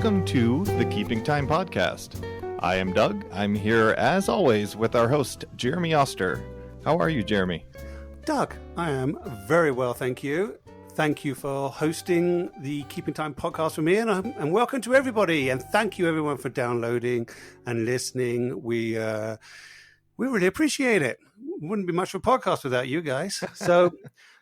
Welcome to the Keeping Time Podcast. I am Doug. I'm here, as always, with our host, Jeremy Oster. How are you, Jeremy? Doug, I am very well, thank you. Thank you for hosting the Keeping Time Podcast with me, and welcome to everybody. And thank you, everyone, for downloading and listening. We really appreciate it. Wouldn't be much of a podcast without you guys. So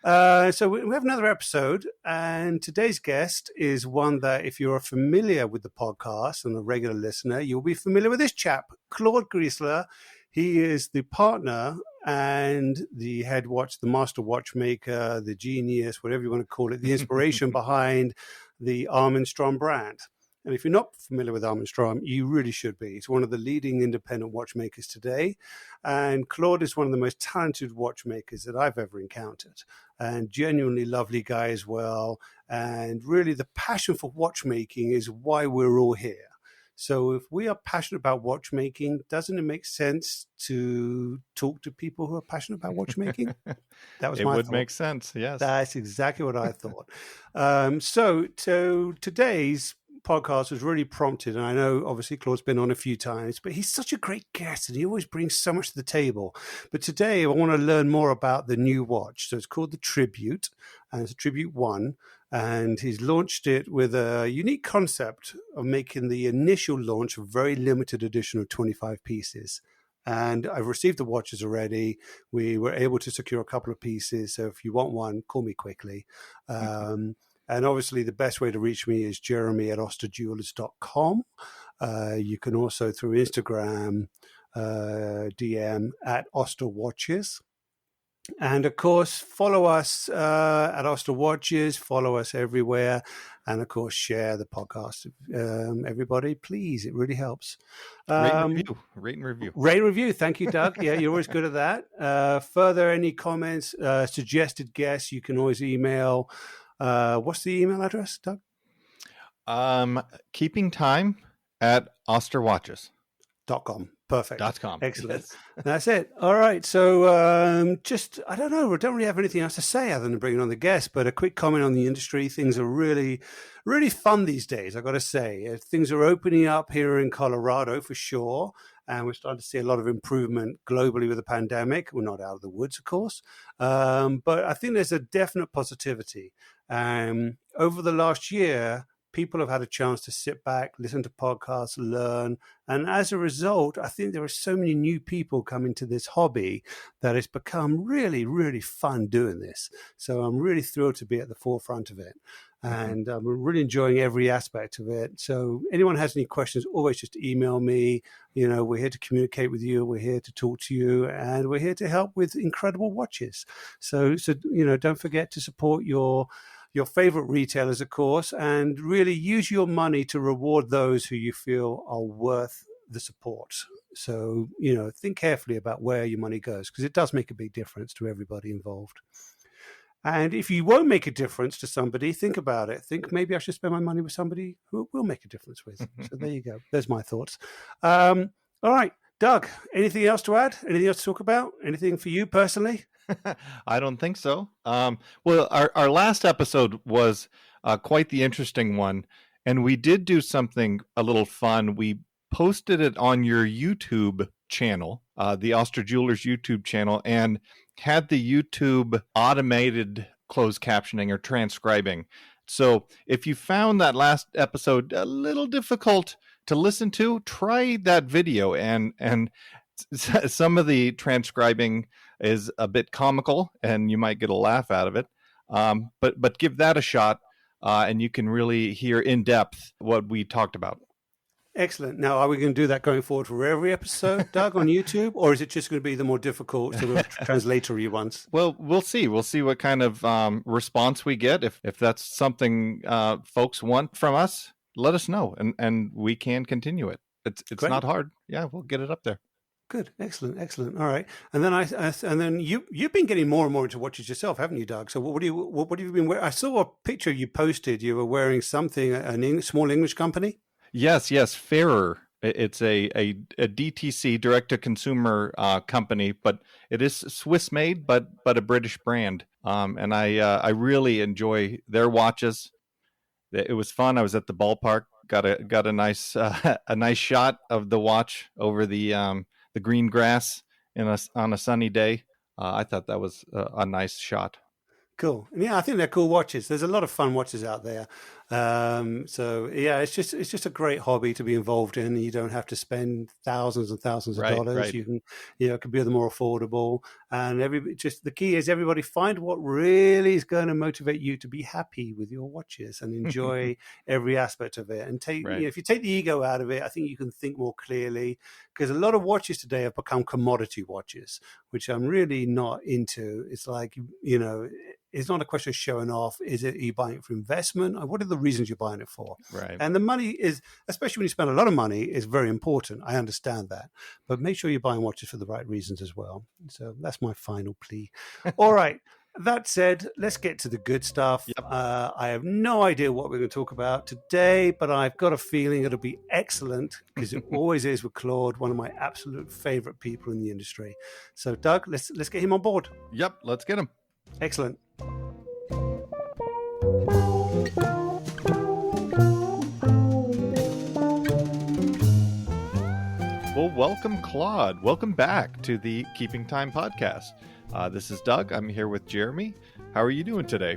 we have another episode, and today's guest is one that, if you're familiar with the podcast and a regular listener, you'll be familiar with this chap, Claude Greisler. He is the partner and the the master watchmaker, the genius, whatever you want to call it, the inspiration behind the Armin Strom brand. And if you're not familiar with Armin Strom, you really should be. He's one of the leading independent watchmakers today. And Claude is one of the most talented watchmakers that I've ever encountered. And genuinely lovely guy as well. And really the passion for watchmaking is why we're all here. So if we are passionate about watchmaking, doesn't it make sense to talk to people who are passionate about watchmaking? That was my thought. It would make sense, yes. That's exactly what I thought. So today's podcast was really prompted, and I know obviously Claude's been on a few times, but he's such a great guest and he always brings so much to the table. But today I want to learn more about the new watch. So it's called the Tribute, and it's a Tribute 1, and he's launched it with a unique concept of making the initial launch a very limited edition of 25 pieces. And I've received the watches already. We were able to secure a couple of pieces, so if you want one, call me quickly. And obviously, the best way to reach me is jeremy@osterjewelers.com. You can also, through Instagram, DM at Oster Watches. And, of course, follow us at Oster Watches. Follow us everywhere. And, of course, share the podcast. Everybody, please. It really helps. Rate and review. Rate and review. Thank you, Doug. Yeah, you're always good at that. Further, any comments, suggested guests, you can always email. What's the email address, Doug? Keeping time at osterwatches.com. Perfect. .com. Excellent. Yes. That's it. All right. So I don't know. I don't really have anything else to say other than bringing on the guest, but a quick comment on the industry. Things are really, really fun these days, I've got to say. Things are opening up here in Colorado for sure. And we're starting to see a lot of improvement globally with the pandemic. We're not out of the woods, of course. But I think there's a definite positivity. Over the last year, people have had a chance to sit back, listen to podcasts, learn. And as a result, I think there are so many new people coming to this hobby that it's become really, really fun doing this. So I'm really thrilled to be at the forefront of it. And I'm really enjoying every aspect of it. So anyone has any questions, always just email me. You know, we're here to communicate with you. We're here to talk to you, and we're here to help with incredible watches. So don't forget to support your favorite retailers, of course, and really use your money to reward those who you feel are worth the support. So, think carefully about where your money goes, because it does make a big difference to everybody involved. And if you won't make a difference to somebody, think about it. Think maybe I should spend my money with somebody who will make a difference with. So there you go. There's my thoughts. All right, Doug, anything else to add? Anything else to talk about? Anything for you personally? I don't think so. Well, our last episode was quite the interesting one, and we did do something a little fun. We posted it on your YouTube channel, the Oster Jewelers YouTube channel, and had the YouTube automated closed captioning or transcribing. So if you found that last episode a little difficult to listen to, try that video, and some of the transcribing is a bit comical and you might get a laugh out of it. But give that a shot, and you can really hear in depth what we talked about. Excellent. Now, are we going to do that going forward for every episode, Doug, on YouTube, or is it just going to be the more difficult sort of translatory ones? Well, we'll see. We'll see what kind of response we get. If that's something folks want from us, let us know, and we can continue it. It's Great. Not hard. Yeah, we'll get it up there. Good, excellent. All right, and then you've been getting more and more into watches yourself, haven't you, Doug? So what have you been wearing? I saw a picture you posted. You were wearing something, a small English company. Yes, Fairer. It's a DTC, direct-to-consumer company, but it is Swiss-made, but a British brand. And I really enjoy their watches. It was fun. I was at the ballpark got a nice a nice shot of the watch over the green grass on a sunny day. I thought that was a nice shot. Cool. And yeah, I think they're cool watches. There's a lot of fun watches out there. So yeah, it's just a great hobby to be involved in. You don't have to spend thousands and thousands of dollars. Right. You can, it could be the more affordable. And the key is everybody find what really is going to motivate you to be happy with your watches and enjoy every aspect of it. And if you take the ego out of it, I think you can think more clearly, because a lot of watches today have become commodity watches, which I'm really not into. It's like, it's not a question of showing off. Are you buying it for investment? What are the reasons you're buying it for? Right. And the money is, especially when you spend a lot of money, is very important. I understand that. But make sure you're buying watches for the right reasons as well. So that's my final plea. All right. That said, let's get to the good stuff. Yep. I have no idea what we're going to talk about today, but I've got a feeling it'll be excellent, because it always is with Claude, one of my absolute favorite people in the industry. So Doug, let's get him on board. Yep. Let's get him. Excellent. Well, welcome, Claude. Welcome back to the Keeping Time podcast. This is Doug. I'm here with Jeremy. How are you doing today?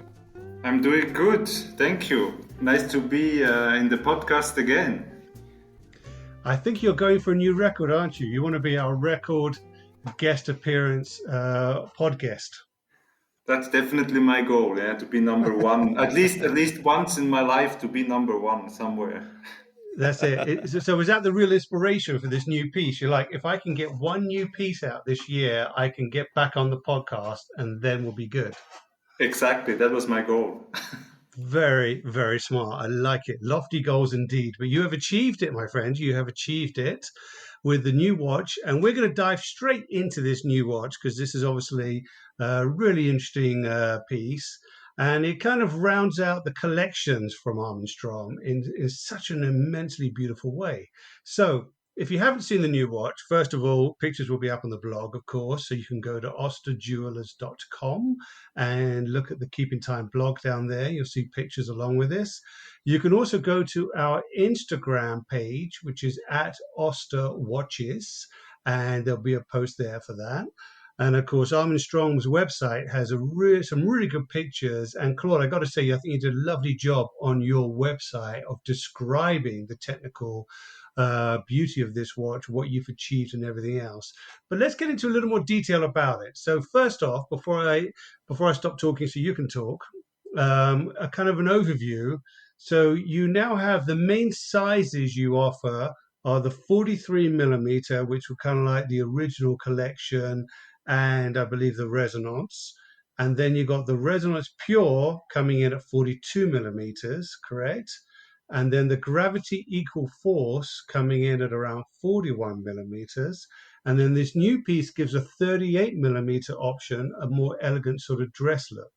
I'm doing good. Thank you. Nice to be in the podcast again. I think you're going for a new record, aren't you? You want to be our record guest appearance podcast. That's definitely my goal, to be number one. at least once in my life, to be number one somewhere. That's it. So is that the real inspiration for this new piece? You're like, if I can get one new piece out this year, I can get back on the podcast and then we'll be good. Exactly. That was my goal. Very, very smart. I like it. Lofty goals indeed. But you have achieved it, my friend. You have achieved it with the new watch. And we're going to dive straight into this new watch, because this is obviously a really interesting piece. And it kind of rounds out the collections from Armin Strom in such an immensely beautiful way. So if you haven't seen the new watch, first of all, pictures will be up on the blog, of course. So you can go to osterjewelers.com and look at the Keeping Time blog down there. You'll see pictures along with this. You can also go to our Instagram page, which is at Oster Watches, and there'll be a post there for that. And of course, Armin Strom's website has some really good pictures. And Claude, I got to say, I think you did a lovely job on your website of describing the technical beauty of this watch, what you've achieved, and everything else. But let's get into a little more detail about it. So first off, before I stop talking, so you can talk, a kind of an overview. So you now have the main sizes you offer are the 43 millimeter, which were kind of like the original collection, and I believe the Resonance. And then you got the Resonance Pure coming in at 42 millimeters, correct? And then the Gravity Equal Force coming in at around 41 millimeters. And then this new piece gives a 38 millimeter option, a more elegant sort of dress look.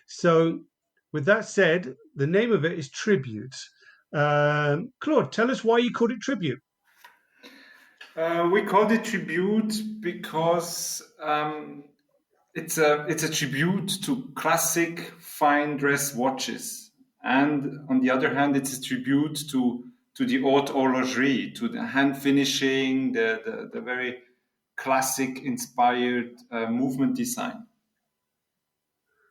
So with that said, the name of it is Tribute. Claude, tell us why you called it Tribute. We called it Tribute because it's a tribute to classic fine dress watches, and on the other hand, it's a tribute to the haute horlogerie, to the hand finishing, the very classic inspired movement design.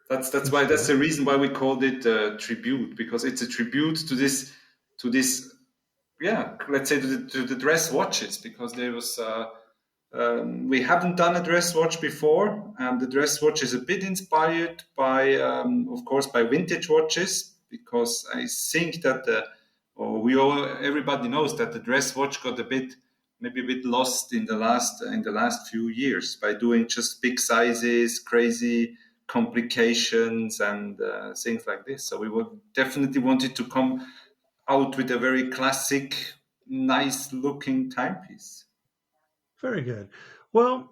That's the reason why we called it Tribute, because it's a tribute to this. Yeah, let's say to the dress watches, because there was we haven't done a dress watch before, and the dress watch is a bit inspired by, of course, by vintage watches, because I think that everybody knows that the dress watch got maybe a bit lost in the last few years by doing just big sizes, crazy complications, and things like this. So we definitely wanted to come out with a very classic, nice-looking timepiece. Very good. Well,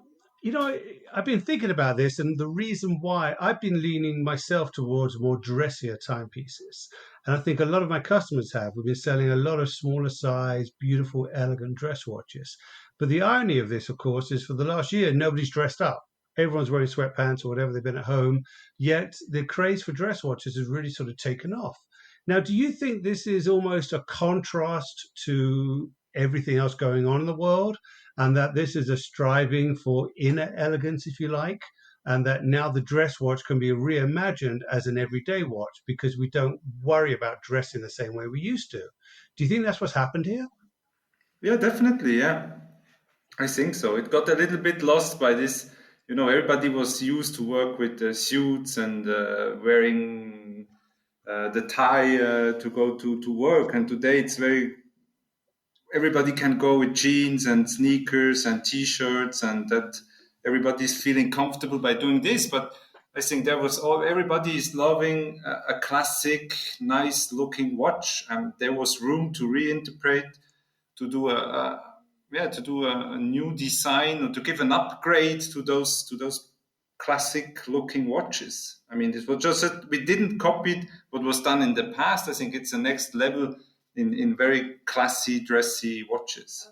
I've been thinking about this, and the reason why I've been leaning myself towards more dressier timepieces. And I think a lot of my customers have. We've been selling a lot of smaller size, beautiful, elegant dress watches. But the irony of this, of course, is for the last year, nobody's dressed up. Everyone's wearing sweatpants or whatever, they've been at home. Yet the craze for dress watches has really sort of taken off. Now, do you think this is almost a contrast to everything else going on in the world, and that this is a striving for inner elegance, if you like, and that now the dress watch can be reimagined as an everyday watch because we don't worry about dressing the same way we used to? Do you think that's what's happened here? Yeah, definitely. Yeah, I think so. It got a little bit lost by this. Everybody was used to work with suits and wearing the tie to go to work. And today it's everybody can go with jeans and sneakers and t-shirts, and that everybody's feeling comfortable by doing this. But I think everybody is loving a classic, nice looking watch, and there was room to reinterpret, to do a new design, or to give an upgrade to those classic looking watches. I mean, it was just that we didn't copy what was done in the past. I think it's the next level in very classy, dressy watches.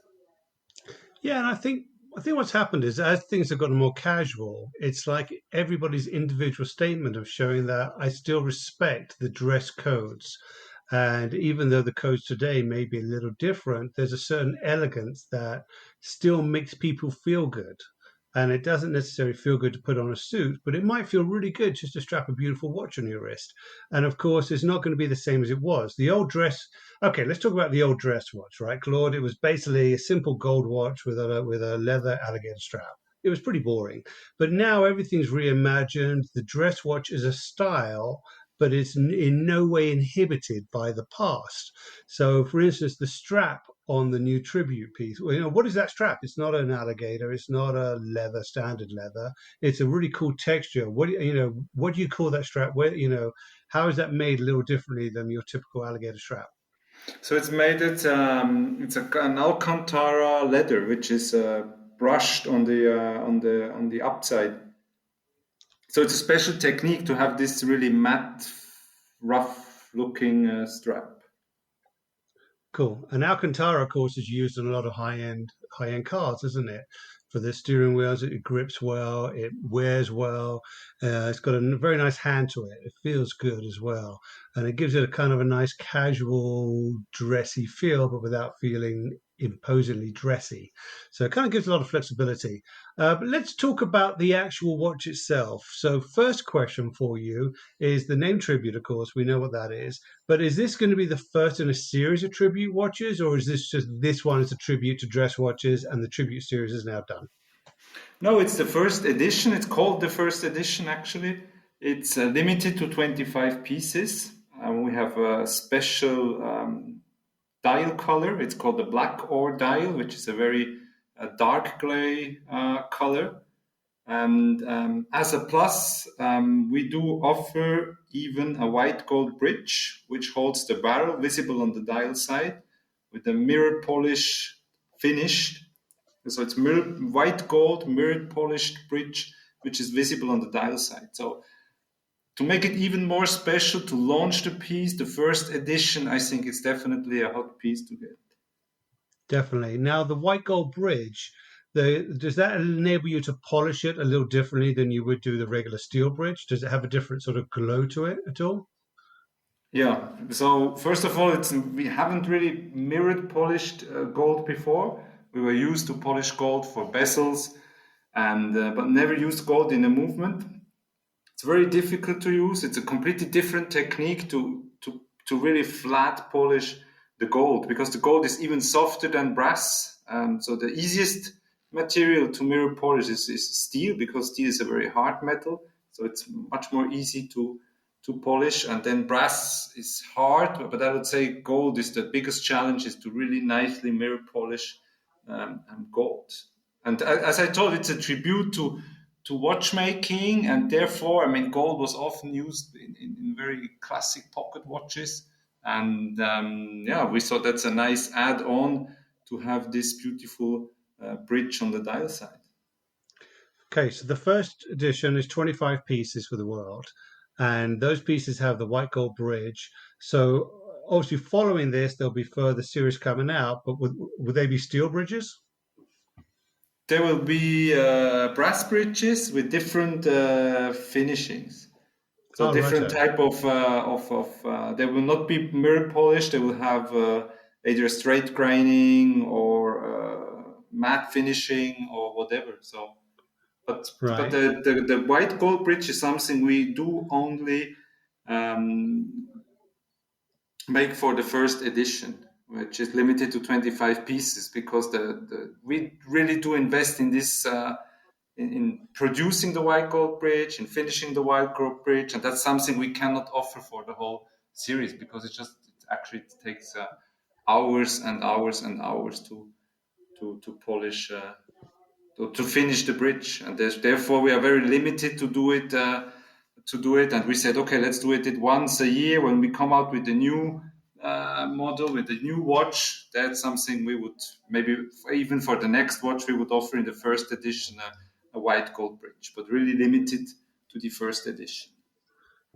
Yeah, and I think what's happened is as things have gotten more casual, it's like everybody's individual statement of showing that I still respect the dress codes. And even though the codes today may be a little different, there's a certain elegance that still makes people feel good. And it doesn't necessarily feel good to put on a suit, but it might feel really good just to strap a beautiful watch on your wrist. And of course, it's not going to be the same as it was. The old dress. Okay, let's talk about the old dress watch, right, Claude? It was basically a simple gold watch with a leather alligator strap. It was pretty boring. But now everything's reimagined. The dress watch is a style, but it's in no way inhibited by the past. So, for instance, the strap on the new tribute piece, well, what is that strap? It's not an alligator. It's not a standard leather. It's a really cool texture. What do you call that strap? How is that made a little differently than your typical alligator strap? So it's made an Alcantara leather, which is brushed on the upside. So it's a special technique to have this really matte, rough-looking strap. Cool. And Alcantara, of course, is used in a lot of high-end cars, isn't it? For the steering wheels, it grips well, it wears well. It's got a very nice hand to it. It feels good as well, and it gives it a kind of a nice casual, dressy feel, but without feeling imposingly dressy. So it kind of gives a lot of flexibility. But let's talk about the actual watch itself. So first question for you is the name Tribute, of course, we know what that is. But is this going to be the first in a series of tribute watches, or is this one is a tribute to dress watches and the tribute series is now done? No, it's the first edition. It's called the first edition, actually. It's limited to 25 pieces. We have a special dial color. It's called the black ore dial, which is a very dark gray color. And as a plus, we do offer even a white gold bridge, which holds the barrel visible on the dial side with a mirror polish finished. So it's white gold mirrored polished bridge, which is visible on the dial side. So to make it even more special, to launch the piece, the first edition, I think it's definitely a hot piece to get. Definitely. Now, the white gold bridge, does that enable you to polish it a little differently than you would do the regular steel bridge? Does it have a different sort of glow to it at all? Yeah. So first of all, we haven't really mirrored polished gold before. We were used to polish gold for bezels, and but never used gold in a movement. It's very difficult to use. It's a completely different technique to really flat polish the gold, because the gold is even softer than brass. So the easiest material to mirror polish is steel, because steel is a very hard metal. So it's much more easy to polish. And then brass is hard, but I would say gold is the biggest challenge, is to really nicely mirror polish gold. And as I told, it's a tribute to watchmaking, and therefore, I mean, gold was often used in very classic pocket watches. And we thought that's a nice add-on to have this beautiful bridge on the dial side. Okay, so the first edition is 25 pieces for the world, and those pieces have the white gold bridge. So obviously, following this, there'll be further series coming out, but would they be steel bridges? There will be brass bridges with different finishings. So different type of they will not be mirror polished. They will have either straight graining or matte finishing or whatever. So, but the white gold bridge is something we do only make for the first edition, which is limited to 25 pieces, because we really do invest in this. In producing the white gold bridge, in finishing the white gold bridge, and that's something we cannot offer for the whole series, because it actually takes hours and hours and hours to polish to finish the bridge, and therefore we are very limited to do it. And we said, okay, let's do it once a year when we come out with the new model, with the new watch. That's something we would maybe even for the next watch we would offer in the first edition. A white gold bridge, but really limited to the first edition.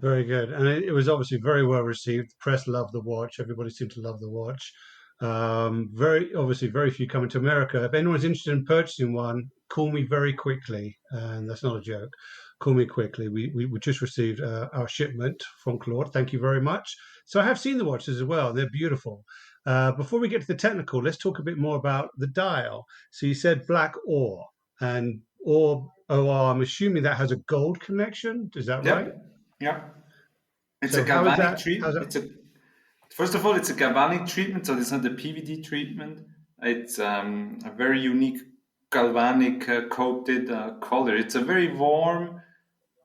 Very good. And it was obviously very well received. The press loved the watch. Everybody seemed to love the watch. Very few coming to America. If anyone's interested in purchasing one, call me very quickly. And that's not a joke. Call me quickly. We just received our shipment from Claude. Thank you very much. So I have seen the watches as well. They're beautiful. Before we get to the technical, let's talk a bit more about the dial. So you said black ore, and or I'm assuming that has a gold connection. Is that right? Yeah. It's a galvanic treatment. First of all, it's a galvanic treatment, so it's not a PVD treatment. It's a very unique galvanic coated color. It's a very warm,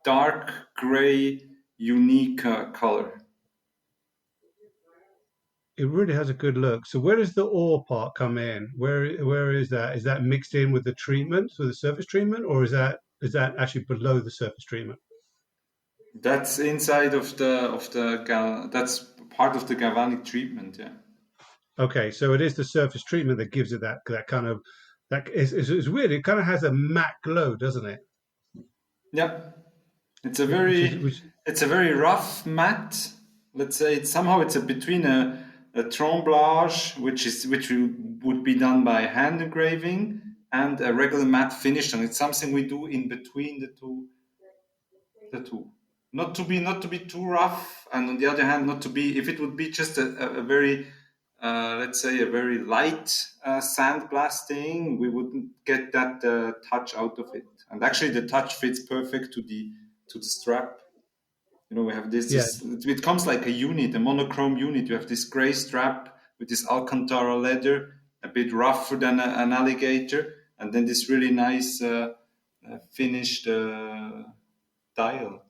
dark gray, unique color. It really has a good look. So where does the ore part come in? Where is that? Is that mixed in with the treatment, with the surface treatment, or is that actually below the surface treatment? That's inside of that's part of the galvanic treatment, yeah. Okay, so it is the surface treatment that gives it that kind of it's weird. It kind of has a matte glow, doesn't it? Yeah, it's a very rough matte. Let's say it's between a tremblage, which would be done by hand engraving, and a regular matte finish, and it's something we do in between the two. Not to be too rough, and on the other hand, not to be. If it would be just a very let's say a very light sandblasting, we wouldn't get that touch out of it. And actually, the touch fits perfect to the strap. You know, we have this. It comes like a unit, a monochrome unit. You have this gray strap with this Alcantara leather, a bit rougher than an alligator, and then this really nice finished dial.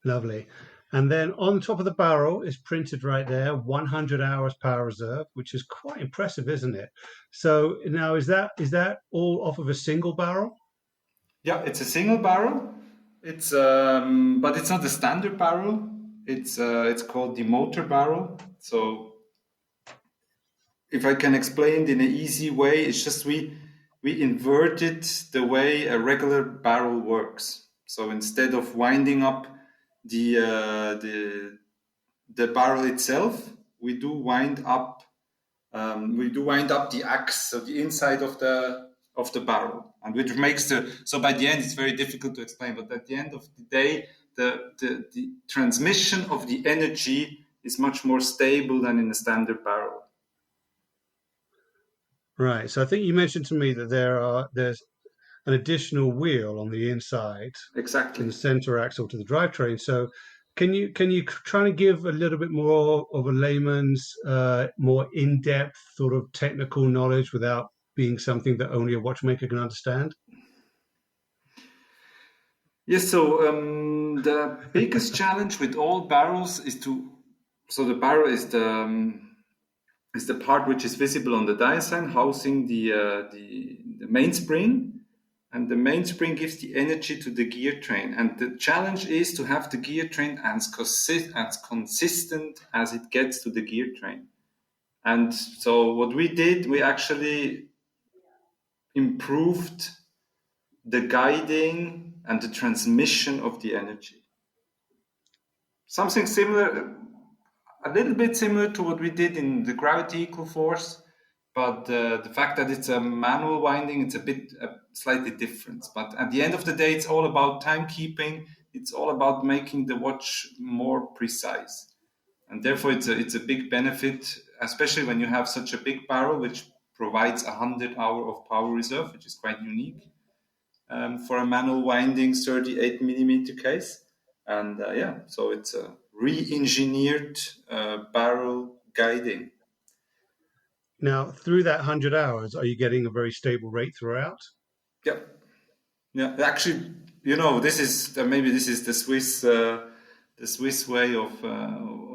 Lovely. And then on top of the barrel is printed right there, 100 hours power reserve, which is quite impressive, isn't it? So now is that all off of a single barrel? Yeah, it's a single barrel. It's but it's not a standard barrel. It's called the motor barrel. So if I can explain it in an easy way, it's just we inverted the way a regular barrel works. So instead of winding up the barrel itself, we do wind up the axe, so the inside of the barrel, and which makes so by the end it's very difficult to explain, but at the end of the day the transmission of the energy is much more stable than in a standard barrel. Right. So I think you mentioned to me that there's an additional wheel on the inside, exactly, in the center axle to the drivetrain. So can you try to give a little bit more of a layman's more in-depth sort of technical knowledge without being something that only a watchmaker can understand? Yes. So the biggest challenge with all barrels so the barrel is the part which is visible on the dial sign, housing the mainspring. And the mainspring gives the energy to the gear train. And the challenge is to have the gear train as consistent as it gets to the gear train. And so what we did, we actually improved the guiding and the transmission of the energy. Something similar, a little bit similar to what we did in the gravity equal force. But the fact that it's a manual winding, it's a bit slightly different. But at the end of the day, it's all about timekeeping, it's all about making the watch more precise. And therefore, it's a big benefit, especially when you have such a big barrel, which provides 100 hour of power reserve, which is quite unique for a manual winding 38 millimeter case. And so it's a re-engineered barrel guiding. Now, through that 100 hours, are you getting a very stable rate throughout? Yeah, yeah. Actually, this is maybe this is the Swiss way of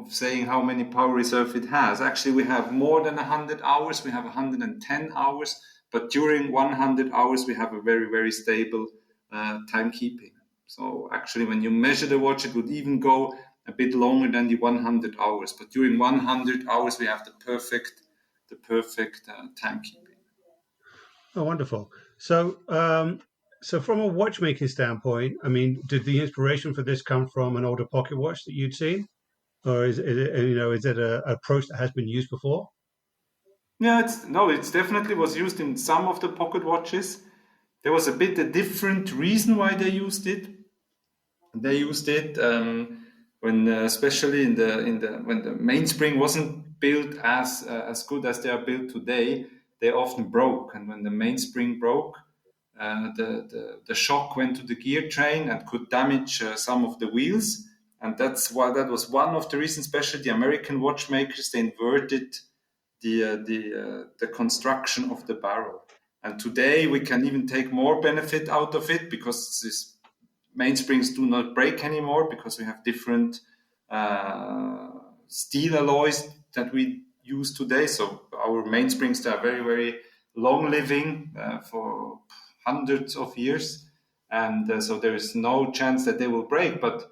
saying how many power reserve it has. Actually, we have more than 100 hours. We have 110 hours, but during 100 hours, we have a very, very stable timekeeping. So actually, when you measure the watch, it would even go a bit longer than the 100 hours. But during 100 hours, we have the perfect timekeeping. Oh, wonderful. So, so from a watchmaking standpoint, I mean, did the inspiration for this come from an older pocket watch that you'd seen? Or is it an approach that has been used before? Yeah, it's definitely was used in some of the pocket watches. There was a different reason why they used it. They used it when, especially when the mainspring wasn't built as good as they are built today. They often broke, and when the mainspring broke, the shock went to the gear train and could damage some of the wheels. And that was one of the reasons. Especially the American watchmakers, they inverted the construction of the barrel. And today we can even take more benefit out of it because these mainsprings do not break anymore because we have different steel alloys that we use today. So our mainsprings are very, very long living for hundreds of years. And so there is no chance that they will break. But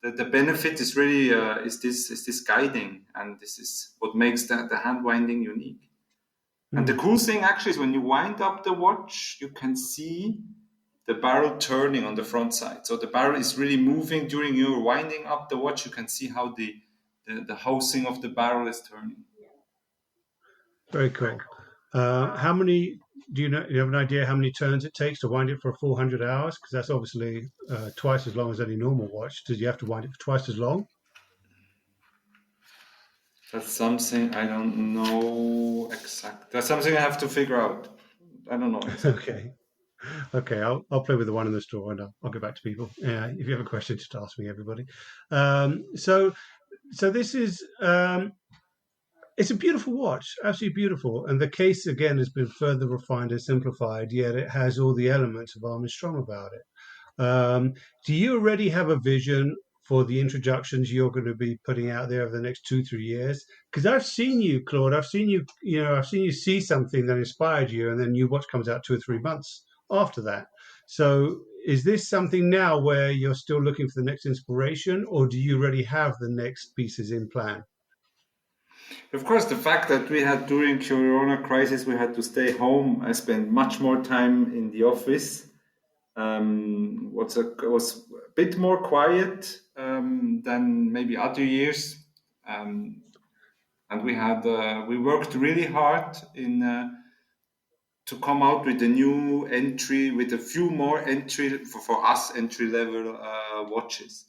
the benefit is really is this guiding, and this is what makes the hand winding unique. And the cool thing actually is when you wind up the watch, you can see the barrel turning on the front side. So the barrel is really moving during your winding up the watch. You can see how the housing of the barrel is turning. Very cool. How many do you know? Do you have an idea how many turns it takes to wind it for a full 100 hours? Because that's obviously twice as long as any normal watch. Did you have to wind it for twice as long? That's something I don't know exactly. That's something I have to figure out. I don't know exactly. Okay. I'll play with the one in the store, and I'll get back to people. If you have a question, just ask me, everybody. So this is it's a beautiful watch, absolutely beautiful, and the case again has been further refined and simplified. Yet it has all the elements of Armin Strom about it. Do you already have a vision for the introductions you're going to be putting out there over the next 2-3 years? Because I've seen you, Claude. I've seen you see something that inspired you, and then your watch comes out 2 or 3 months after that. So, is this something now where you're still looking for the next inspiration, or do you already have the next pieces in plan? Of course, the fact that we had during Corona crisis, we had to stay home. I spent much more time in the office. Was a bit more quiet than maybe other years, and we worked really hard in to come out with a new entry, with a few more entry for us entry level watches.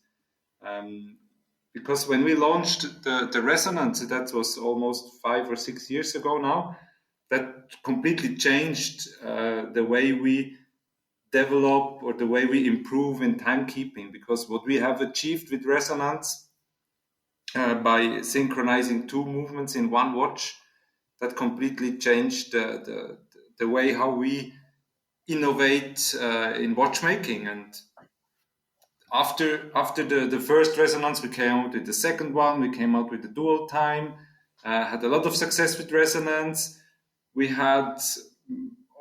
Because when we launched the Resonance, that was almost 5 or 6 years ago now, that completely changed the way we develop or the way we improve in timekeeping. Because what we have achieved with Resonance by synchronizing 2 movements in one watch, that completely changed the way how we innovate in watchmaking. And after the first Resonance, we came out with the second one. We came out with the dual time. Had a lot of success with Resonance. We had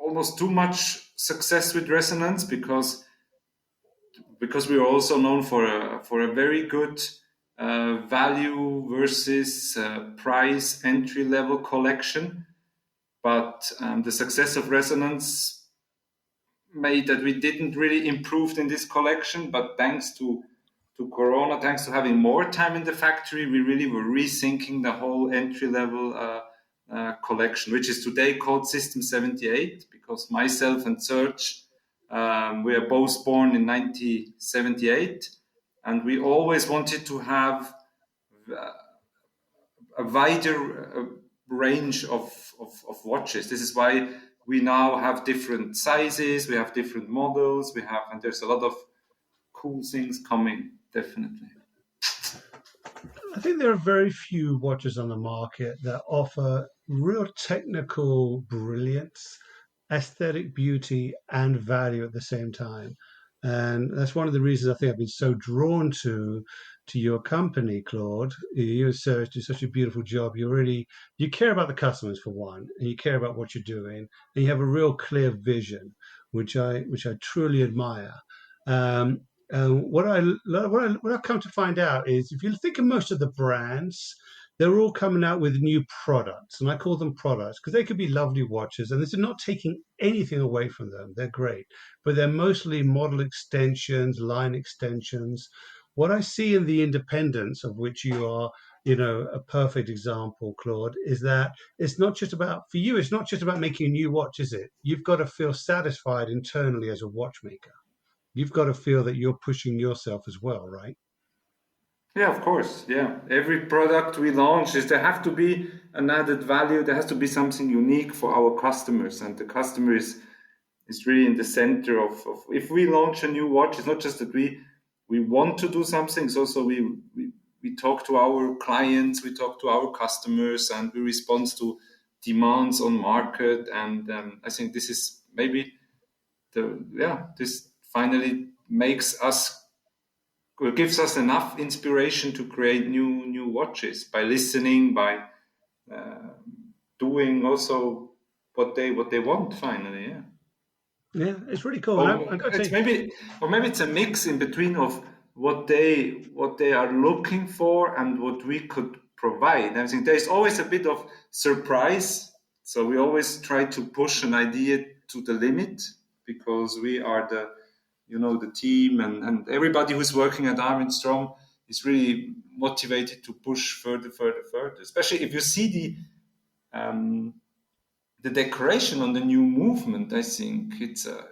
almost too much success with Resonance because we were also known for a very good value versus price entry level collection. But the success of Resonance made that we didn't really improve in this collection. But thanks to Corona, thanks to having more time in the factory, we really were rethinking the whole entry-level collection, which is today called System 78, because myself and Serge, we are both born in 1978. and we always wanted to have a wider range of watches. This is why we now have different sizes, we have different models, and there's a lot of cool things coming, definitely. I think there are very few watches on the market that offer real technical brilliance, aesthetic beauty, and value at the same time. And that's one of the reasons I think I've been so drawn to your company, Claude. You do such a beautiful job. You care about the customers for one, and you care about what you're doing, and you have a real clear vision, which I truly admire. Um, what I've come to find out is if you think of most of the brands, they're all coming out with new products, and I call them products because they could be lovely watches, and this is not taking anything away from them. They're great, but they're mostly model extensions, line extensions. What I see in the independents, of which you are, a perfect example, Claude, is that it's not just about, for you, it's not just about making a new watch, is it? You've got to feel satisfied internally as a watchmaker. You've got to feel that you're pushing yourself as well, right? Yeah, of course. Yeah, every product we launch there have to be an added value. There has to be something unique for our customers, and the customer is really in the center of if we launch a new watch. It's not just that we want to do something. It's also we talk to our clients, we talk to our customers, and we respond to demands on market. And I think this is maybe this finally gives us enough inspiration to create new watches by listening, by doing also what they want finally. Yeah, it's really cool. Maybe it's a mix in between of what they are looking for and what we could provide. I think there's always a bit of surprise, so we always try to push an idea to the limit because we are the team and everybody who's working at Armin Strom is really motivated to push further. Especially if you see the decoration on the new movement. I think it's a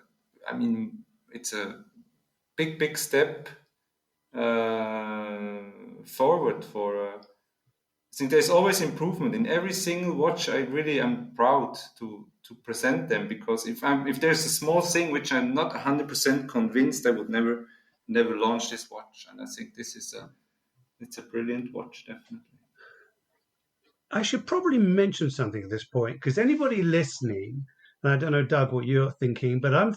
big step forward for. I think there's always improvement in every single watch. I really am proud to present them because if there's a small thing which I'm not 100% convinced, I would never launch this watch. And I think it's a brilliant watch, definitely. I should probably mention something at this point because anybody listening, and I don't know, Doug, what you're thinking, but I'm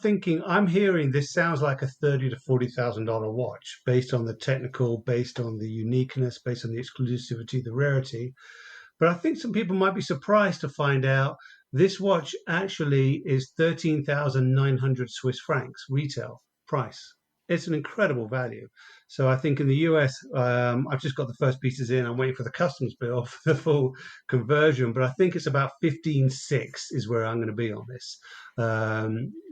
hearing this sounds like a $30,000 to $40,000 watch based on the technical, based on the uniqueness, based on the exclusivity, the rarity. But I think some people might be surprised to find out this watch actually is 13,900 Swiss francs retail price. It's an incredible value. So I think in the US, I've just got the first pieces in. I'm waiting for the customs bill for the full conversion, but I think it's about 15,600 is where I'm going to be on this,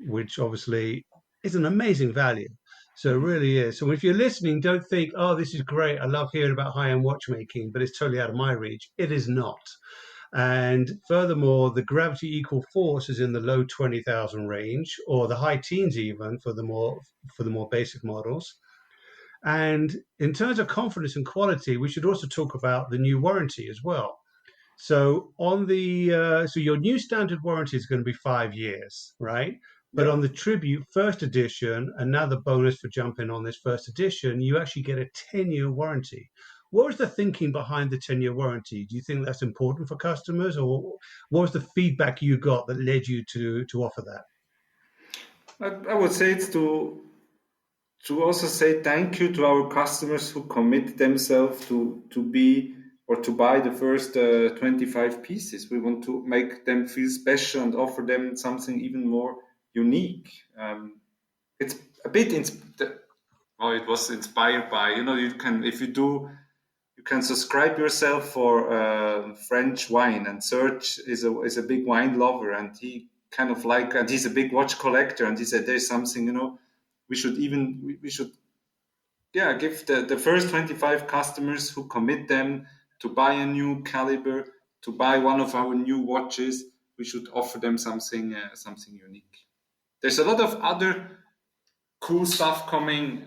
which obviously is an amazing value. So it really is. So if you're listening, don't think, oh, this is great. I love hearing about high-end watchmaking, but it's totally out of my reach. It is not. And furthermore, the gravity equal force is in the low 20,000 range, or the high teens even for the more basic models. And in terms of confidence and quality, we should also talk about the new warranty as well. So so your new standard warranty is going to be 5 years, right? But on the Tribute first edition, another bonus for jumping on this first edition, you actually get a 10-year warranty. What was the thinking behind the 10-year warranty? Do you think that's important for customers, or what was the feedback you got that led you to offer that? I would say it's to also say thank you to our customers who commit themselves to be or to buy the first 25 pieces. We want to make them feel special and offer them something even more unique. It's a bit it was inspired by you can subscribe yourself for French wine, and Serge is a big wine lover, and he and he's a big watch collector, and he said there's something we should give the first 25 customers who commit them to buy a new caliber, to buy one of our new watches, we should offer them something unique. There's a lot of other cool stuff coming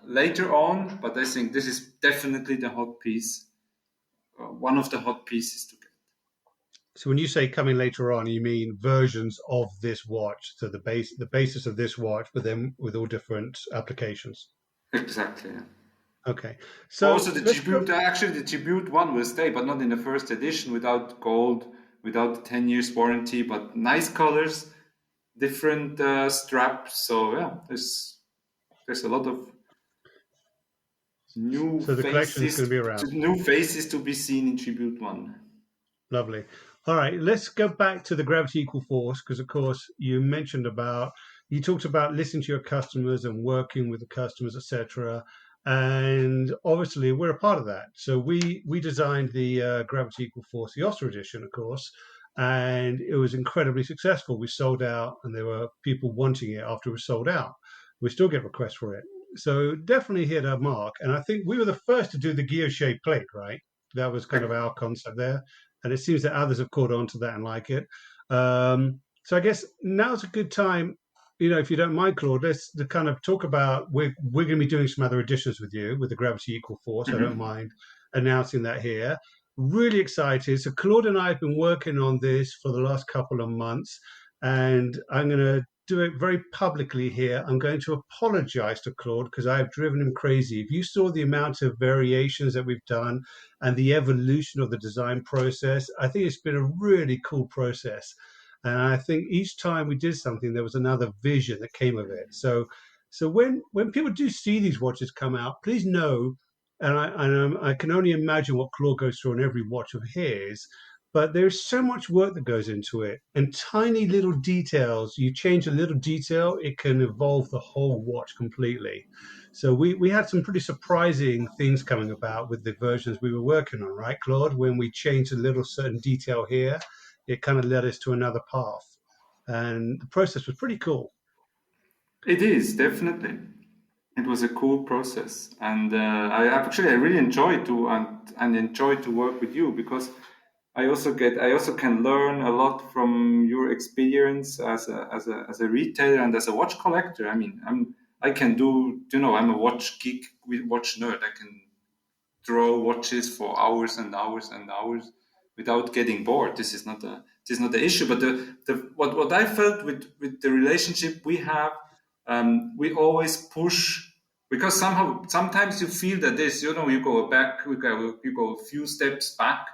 later on, but I think this is definitely the hot piece, one of the hot pieces to get. So when you say coming later on, you mean versions of this watch, so the basis of this watch, but then with all different applications. Exactly. Yeah. Okay. So also the tribute one will stay, but not in the first edition, without gold, without the 10 years warranty, but nice colors, different straps. So yeah, there's a lot of new So the collection is going to be around. New faces to be seen in Tribute One. Lovely. All right, let's go back to the gravity equal force, because of course you talked about listening to your customers and working with the customers, etc. And obviously we're a part of that. So we designed the gravity equal force, the Oster edition, of course, and it was incredibly successful. We sold out, and there were people wanting it after it was sold out. We still get requests for it. So definitely hit our mark. And I think we were the first to do the gear-shaped plate, right? That was kind of our concept there. And it seems that others have caught on to that and like it. So I guess now's a good time, if you don't mind, Claude, let's kind of talk about, we're going to be doing some other editions with you with the gravity equal force. I don't mind announcing that here. Really excited. So Claude and I have been working on this for the last couple of months, and I'm going to do it very publicly here. I'm going to apologize to Claude because I have driven him crazy. If you saw the amount of variations that we've done and the evolution of the design process, I think it's been a really cool process. And I think each time we did something, there was another vision that came of it. So when people do see these watches come out, please know, and I can only imagine what Claude goes through on every watch of his, but there's so much work that goes into it, and tiny little details. You change a little detail, it can evolve the whole watch completely. So we had some pretty surprising things coming about with the versions we were working on, right, Claude? When we changed a little certain detail here, it kind of led us to another path. And the process was pretty cool. It is, definitely. It was a cool process. And I really enjoyed to work with you, because I also can learn a lot from your experience as a retailer and as a watch collector. I mean, I'm a watch geek, watch nerd. I can draw watches for hours and hours and hours without getting bored. This is not the issue. But what I felt with the relationship we have, we always push, because sometimes you feel that you go back, you go a few steps back,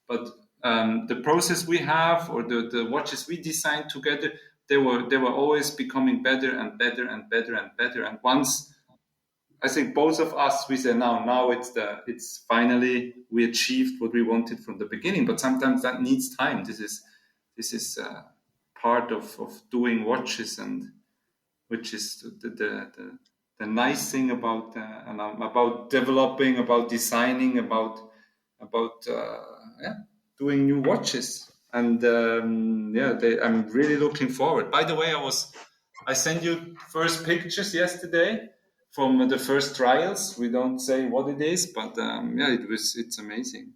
but the process we have, or the watches we designed together, they were always becoming better and better and better and better. And once, I think both of us, we say now it's finally we achieved what we wanted from the beginning. But sometimes that needs time. This is part of doing watches, and which is the nice thing about developing, about designing, about doing new watches. And I'm really looking forward. By the way, I sent you first pictures yesterday from the first trials. We don't say what it is, but it's amazing.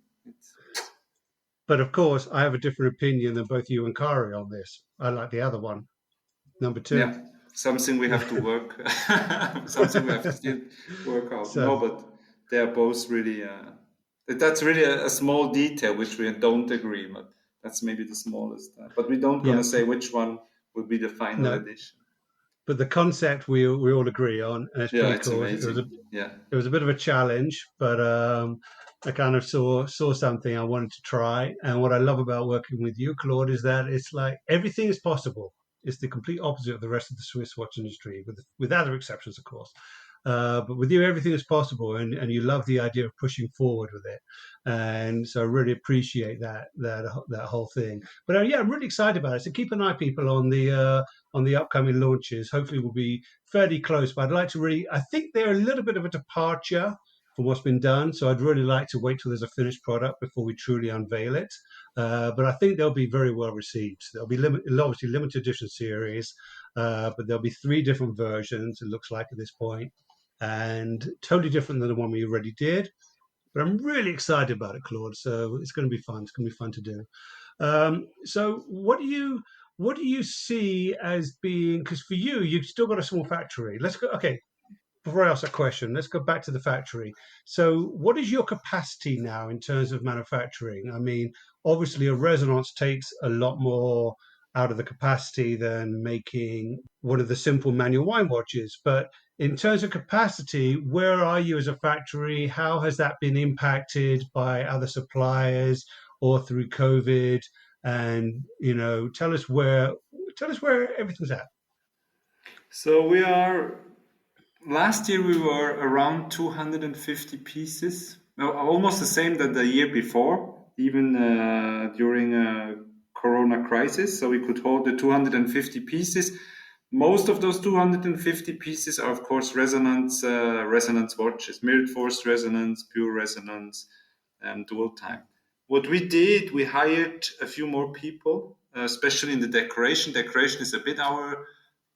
But of course, I have a different opinion than both you and Kari on this. I like the other one, number 2. Yeah, something we have to work. Something we have to still work out. No, but they are both really. That's really a small detail which we don't agree, but that's maybe the smallest. But we don't want to say which one will be the final edition. But the concept we all agree on, and it's pretty cool. Amazing. It was a bit of a challenge, but I kind of saw something I wanted to try. And what I love about working with you, Claude, is that it's like everything is possible. It's the complete opposite of the rest of the Swiss watch industry, with other exceptions, of course. But with you, everything is possible, and you love the idea of pushing forward with it. And so I really appreciate that whole thing. But I'm really excited about it. So keep an eye, people, on the upcoming launches. Hopefully we'll be fairly close, but I'd like to I think they're a little bit of a departure from what's been done. So I'd really like to wait till there's a finished product before we truly unveil it. But I think they'll be very well received. There'll be obviously limited edition series, but there'll be 3 different versions, it looks like at this point, and totally different than the one we already did. But I'm really excited about it, Claude. So it's going to be fun. It's going to be fun to do. So what do what do you see as being, because for you, you've still got a small factory. Let's go, okay, before I ask that question, let's go back to the factory. So, what is your capacity now in terms of manufacturing? I mean, obviously, a resonance takes a lot more out of the capacity than making one of the simple manual wine watches. But in terms of capacity, where are you as a factory? How has that been impacted by other suppliers or through COVID? And tell us where everything's at. So last year we were around 250 pieces, no, almost the same that the year before, even during a Corona crisis. So we could hold the 250 pieces. Most of those 250 pieces are, of course, resonance watches, mirrored forced resonance, pure resonance, and dual time. What we did, we hired a few more people, especially in the decoration. Decoration is a bit our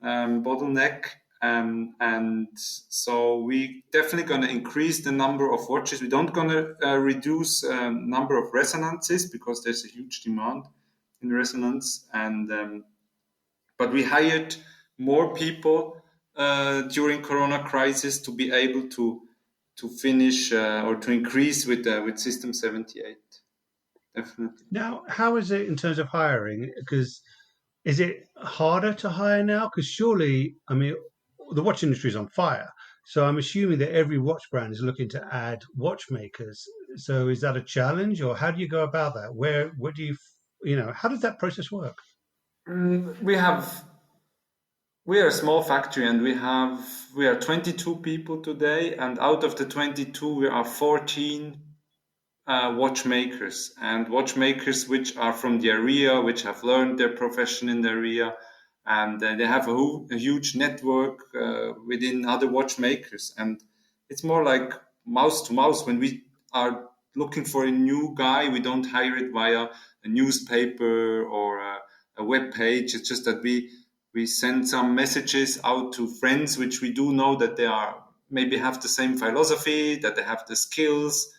bottleneck. And so we definitely going to increase the number of watches. We don't going to reduce number of resonances because there's a huge demand in resonance. But we hired more people during Corona crisis to be able to finish or to increase with System 78. Definitely. Now, how is it in terms of hiring? Because is it harder to hire now? Because surely, I mean, the watch industry is on fire. So I'm assuming that every watch brand is looking to add watchmakers. So is that a challenge, or how do you go about that? Where do how does that process work? We are a small factory, and we are 22 people today, and out of the 22, we are 14 watchmakers, and watchmakers which are from the area, which have learned their profession in the area, and they have a huge network within other watchmakers. And it's more like mouse to mouse. When we are looking for a new guy, we don't hire it via a newspaper or a web page. It's just that we send some messages out to friends which we do know that they are maybe have the same philosophy, that they have the skills.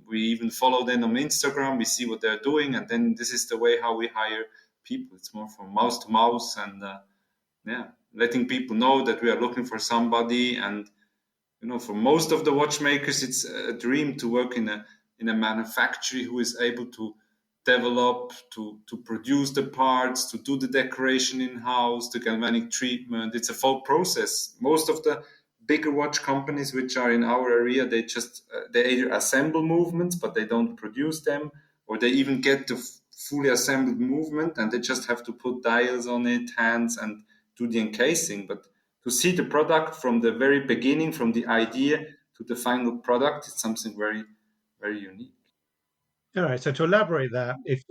We even follow them on Instagram. We see what they're doing, and then this is the way how we hire people. It's more from mouse to mouse, and letting people know that we are looking for somebody. And for most of the watchmakers, it's a dream to work in a manufacturer who is able to develop, to produce the parts, to do the decoration in-house, the galvanic treatment. It's a full process. Most of the bigger watch companies which are in our area, they either assemble movements, but they don't produce them, or they even get the fully assembled movement and they just have to put dials on it, hands, and do the encasing. But to see the product from the very beginning, from the idea to the final product, it's something very, very unique. All right. So to elaborate that, if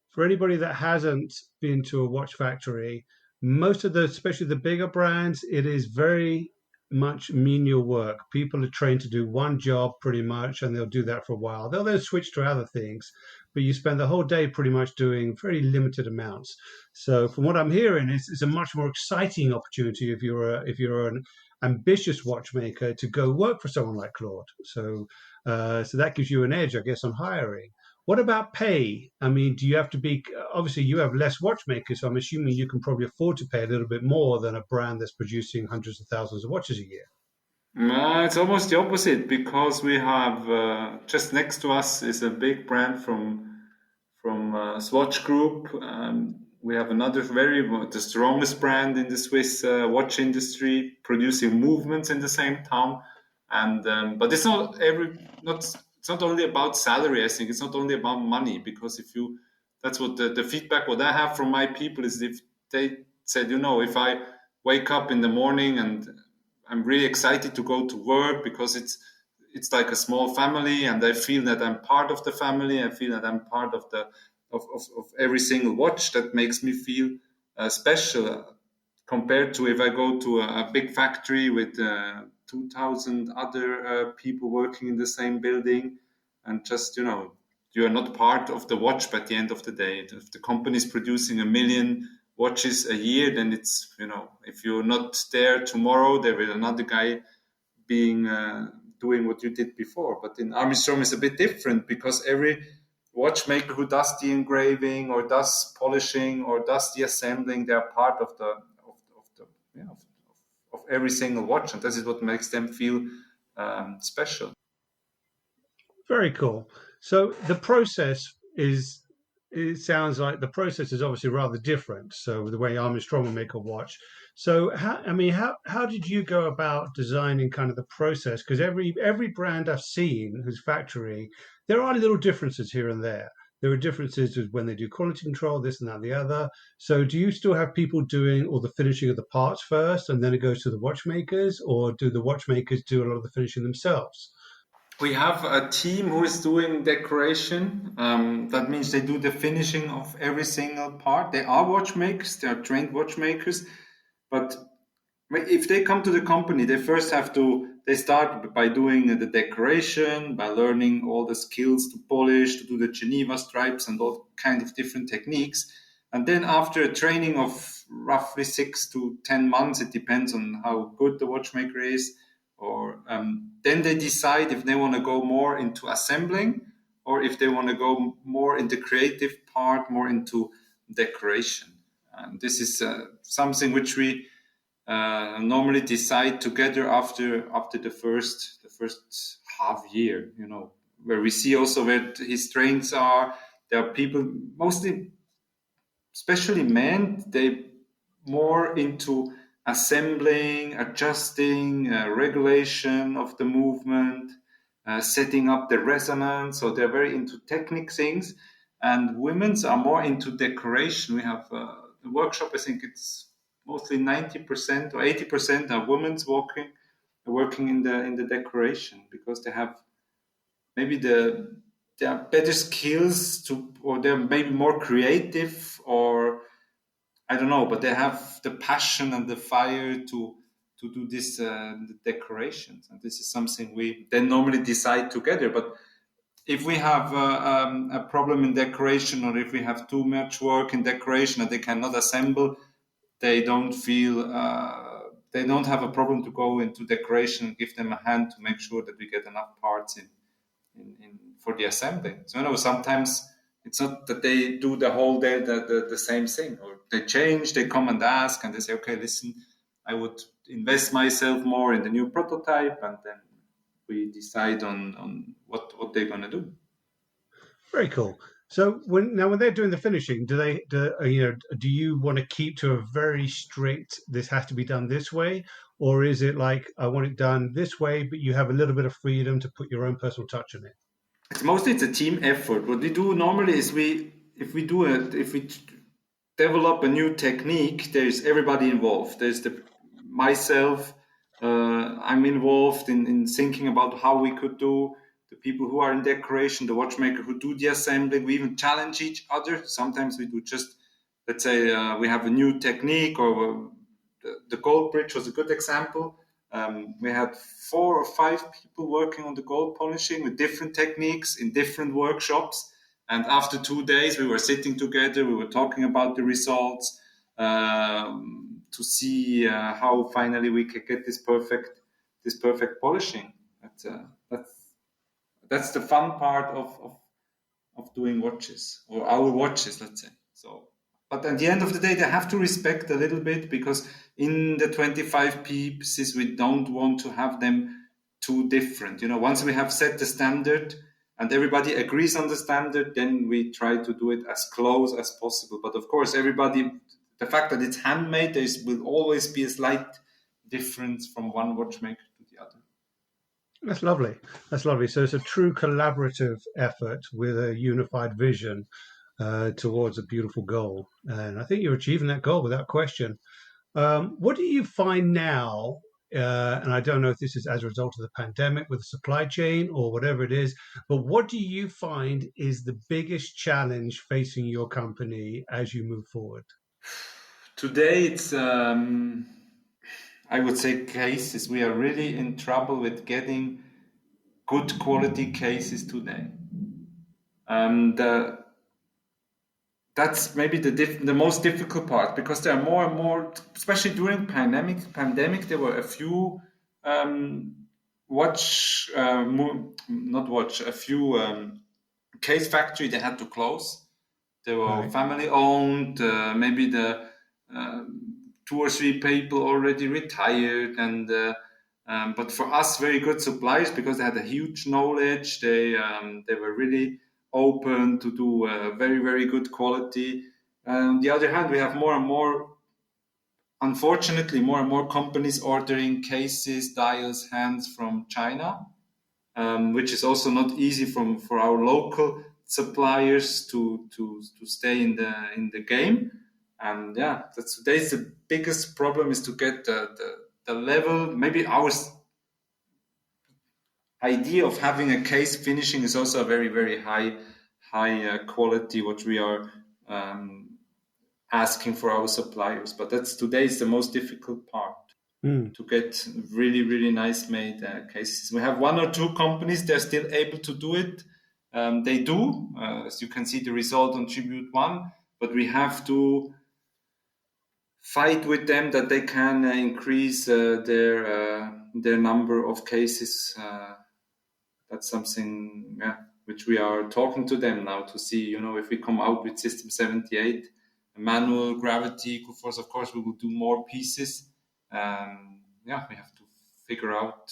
for anybody that hasn't been to a watch factory, most of especially the bigger brands, it is very much menial work. People are trained to do one job pretty much, and they'll do that for a while. They'll then switch to other things, but you spend the whole day pretty much doing very limited amounts. So from what I'm hearing, it's a much more exciting opportunity if you're an ambitious watchmaker to go work for someone like Claude. So that gives you an edge, I guess, on hiring. What about pay? I mean, do you have to be, obviously you have less watchmakers, so I'm assuming you can probably afford to pay a little bit more than a brand that's producing hundreds of thousands of watches a year. It's almost the opposite, because we have just next to us is a big brand from Swatch Group. We have another the strongest brand in the Swiss watch industry, producing movements in the same town. And but it's not it's not only about salary. I think it's not only about money, because that's what the feedback what I have from my people is, if they said, if I wake up in the morning and I'm really excited to go to work because it's like a small family, and I feel that I'm part of the family. I feel that I'm part of of every single watch. That makes me feel special, compared to if I go to a big factory with 2,000 other people working in the same building, and just you are not part of the watch. But at the end of the day, if the company is producing 1 million watches a year, then it's if you're not there tomorrow, there will another guy being doing what you did before. But in Armin Strom is a bit different, because every watchmaker who does the engraving or does polishing or does the assembling. They are part of of every single watch, and this is what makes them feel special. Very cool. So the process is, it sounds like the process is obviously rather different. So the way Armin Strom will make a watch. So how did you go about designing kind of the process? Because every brand I've seen whose factory, there are little differences here and there. There are differences with when they do quality control, this and that, and the other. So do you still have people doing all the finishing of the parts first, and then it goes to the watchmakers, or do the watchmakers do a lot of the finishing themselves? We have a team who is doing decoration. That means they do the finishing of every single part. They are watchmakers, they are trained watchmakers, but if they come to the company, they start by doing the decoration, by learning all the skills to polish, to do the Geneva stripes and all kinds of different techniques. And then after a training of roughly 6 to 10 months, it depends on how good the watchmaker is, or then they decide if they want to go more into assembling or if they want to go more into creative part, more into decoration. And this is something which we normally decide together after the first half year, where we see also where his strengths are. There are people, mostly, especially men, they more into assembling, adjusting, regulation of the movement, setting up the resonance. So they're very into technique things. And women's are more into decoration. We have the workshop, I think it's mostly 90% or 80% are women's working in the decoration, because they have maybe they have better skills or they're maybe more creative, or I don't know, but they have the passion and the fire to do this the decorations, and this is something we then normally decide together. But if we have a problem in decoration, or if we have too much work in decoration and they cannot assemble, they don't feel they don't have a problem to go into decoration and give them a hand to make sure that we get enough parts in for the assembling. So sometimes it's not that they do the whole day the same thing, or they change, they come and ask, and they say, okay, listen, I would invest myself more in the new prototype, and then we decide on what they're going to do. Very cool. So when they're doing the finishing, do you want to keep to a very strict, this has to be done this way, or is it like, I want it done this way, but you have a little bit of freedom to put your own personal touch on it? It's a team effort. What we do normally is if we develop a new technique, there's everybody involved. There's myself, I'm involved in thinking about how we could do, the people who are in decoration, the watchmaker who do the assembling. We even challenge each other. Sometimes we do just, let's say we have a new technique, or the gold bridge was a good example. We had 4 or 5 people working on the gold polishing with different techniques in different workshops. And after 2 days, we were sitting together. We were talking about the results to see how finally we could get this perfect polishing. That's the fun part of doing watches, or our watches, let's say. So, but at the end of the day, they have to respect a little bit, because in the 25 pieces, we don't want to have them too different. Once we have set the standard and everybody agrees on the standard, then we try to do it as close as possible. But of course, the fact that it's handmade, there will always be a slight difference from one watchmaker to the other. That's lovely. That's lovely. So it's a true collaborative effort with a unified vision towards a beautiful goal. And I think you're achieving that goal without question. What do you find now? And I don't know if this is as a result of the pandemic with the supply chain or whatever it is, but what do you find is the biggest challenge facing your company as you move forward? Today, it's, I would say, cases. We are really in trouble with getting good quality cases today. And that's maybe the most difficult part, because there are more and more, especially during pandemic, there were a few a few case factory, they had to close. They were Right. family owned. Maybe the 2 or 3 people already retired, and but for us, very good suppliers because they had a huge knowledge. They were really open to do very, very good quality. On the other hand, we have more and more, unfortunately, more and more companies ordering cases, dials, hands from China, which is also not easy for our local suppliers to stay in the game. And yeah, that's today's the biggest problem is to get the level. Maybe our idea of having a case finishing is also a very, very high quality, what we are asking for our suppliers. But that's today's the most difficult part. To get really, really nice made cases. We have 1 or 2 companies, they're still able to do it. They do, as you can see the result on Tribute 1, but we have to fight with them that they can increase their number of cases. That's something which we are talking to them now to see, if we come out with System 78, manual gravity equal force, of course, we will do more pieces. We have to figure out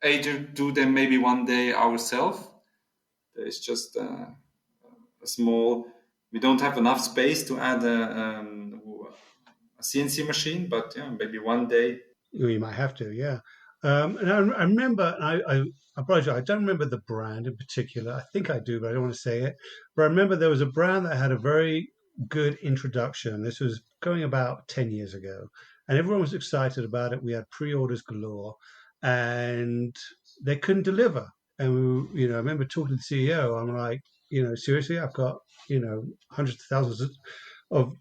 either do them maybe one day ourselves. There's just a small. We don't have enough space to add a CNC machine, but maybe one day. You might have to, yeah. And I remember, I apologize, I don't remember the brand in particular. I think I do, but I don't want to say it. But I remember there was a brand that had a very good introduction. This was going about 10 years ago, and everyone was excited about it. We had pre-orders galore, and they couldn't deliver. And I remember talking to the CEO. I'm like, seriously, I've got hundreds of thousands of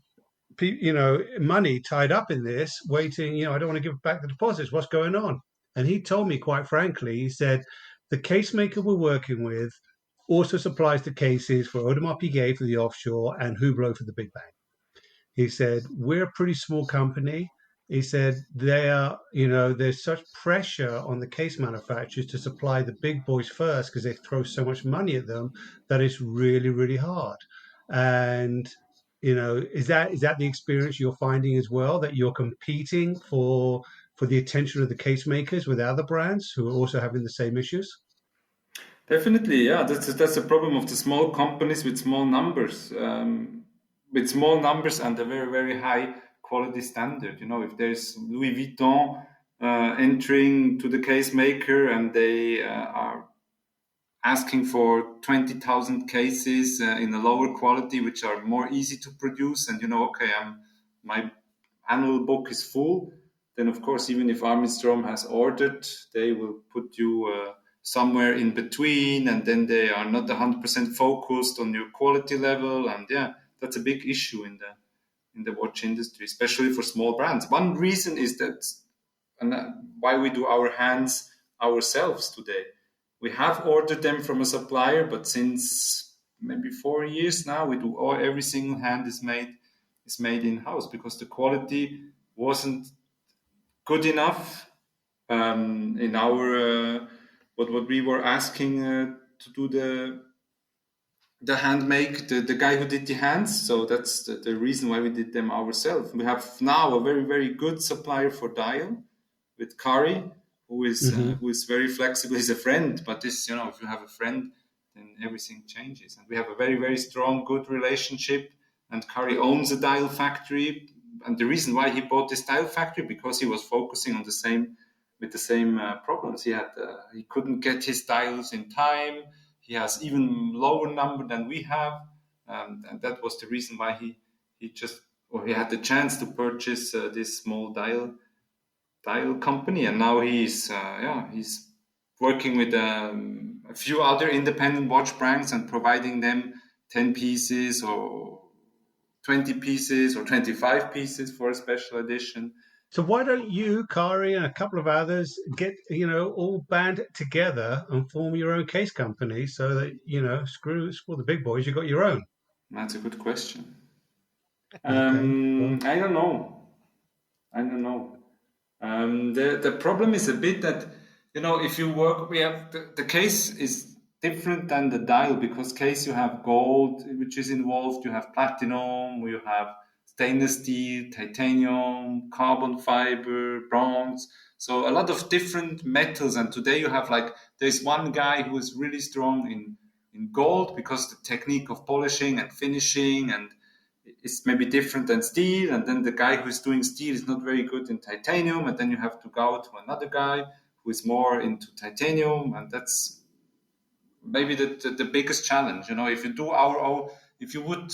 money tied up in this, waiting. I don't want to give back the deposits. What's going on? And he told me quite frankly, he said, the case maker we're working with also supplies the cases for Audemars Piguet for the offshore and Hublot for the big bang. He said, we're a pretty small company. He said, there's such pressure on the case manufacturers to supply the big boys first because they throw so much money at them that it's really, really hard. And is that the experience you're finding as well, that you're competing for the attention of the case makers with other brands who are also having the same issues? Definitely, yeah. That's a problem of the small companies with small numbers, and a very, very high quality standard. If there's Louis Vuitton entering to the case maker and they are asking for 20,000 cases in a lower quality, which are more easy to produce, and my annual book is full, then of course, even if Armin Strom has ordered, they will put you somewhere in between, and then they are not 100% focused on your quality level, and that's a big issue in the watch industry, especially for small brands. One reason is that, and why we do our hands ourselves today. We have ordered them from a supplier, but since maybe 4 years now, we do every single hand is made in house because the quality wasn't good enough in our what we were asking to do the hand make, the guy who did the hands. So that's the reason why we did them ourselves. We have now a very, very good supplier for dial with Kari, who is very flexible. He's a friend, but if you have a friend, then everything changes. And we have a very, very strong, good relationship. And Kari owns a dial factory. And the reason why he bought this dial factory, because he was focusing on the same problems. He couldn't get his dials in time. He has even lower number than we have, and that was the reason why he had the chance to purchase this small dial company, and now he's working with a few other independent watch brands and providing them 10 pieces or 20 pieces or 25 pieces for a special edition. So why don't you, Kari, and a couple of others get, all band together and form your own case company so that, screw the big boys, you got your own? That's a good question. Okay. I don't know. The problem is a bit that, if you work, we have the case is different than the dial, because case you have gold, which is involved, you have platinum, you have stainless steel, titanium, carbon fiber, bronze. So a lot of different metals. And today you have there's one guy who is really strong in gold because the technique of polishing and finishing and it's maybe different than steel. And then the guy who's doing steel is not very good in titanium. And then you have to go to another guy who is more into titanium. And that's maybe the biggest challenge. If you do if you would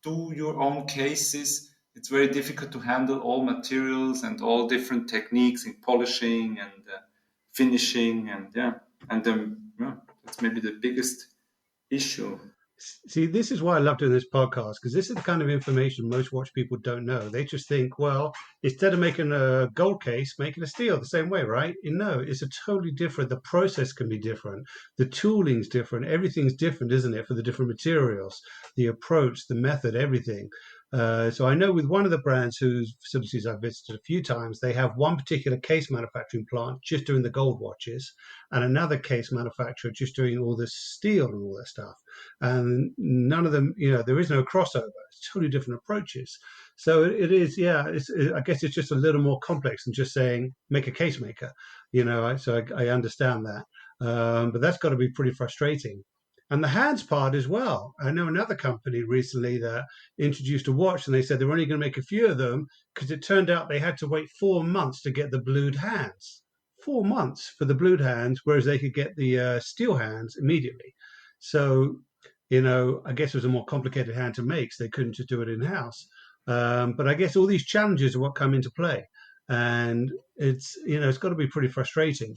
do your own cases, it's very difficult to handle all materials and all different techniques in polishing and finishing, and that's maybe the biggest issue. See, this is why I love doing this podcast, because this is the kind of information most watch people don't know. They just think, well, instead of making a gold case, making a steel the same way, right? No, it's a totally different. The process can be different. The tooling's different. Everything's different, isn't it, for the different materials, the approach, the method, everything. So I know with one of the brands whose facilities I've visited a few times, they have one particular case manufacturing plant just doing the gold watches and another case manufacturer just doing all the steel and all that stuff. And none of them, there is no crossover. It's totally different approaches. So it is, I guess it's just a little more complex than just saying, make a case maker, so I understand that. But that's got to be pretty frustrating. And the hands part as well. I know another company recently that introduced a watch and they said they're only going to make a few of them because it turned out they had to wait 4 months to get the blued hands. 4 months for the blued hands, whereas they could get the steel hands immediately. So, I guess it was a more complicated hand to make, so they couldn't just do it in-house. But I guess all these challenges are what come into play. And it's got to be pretty frustrating.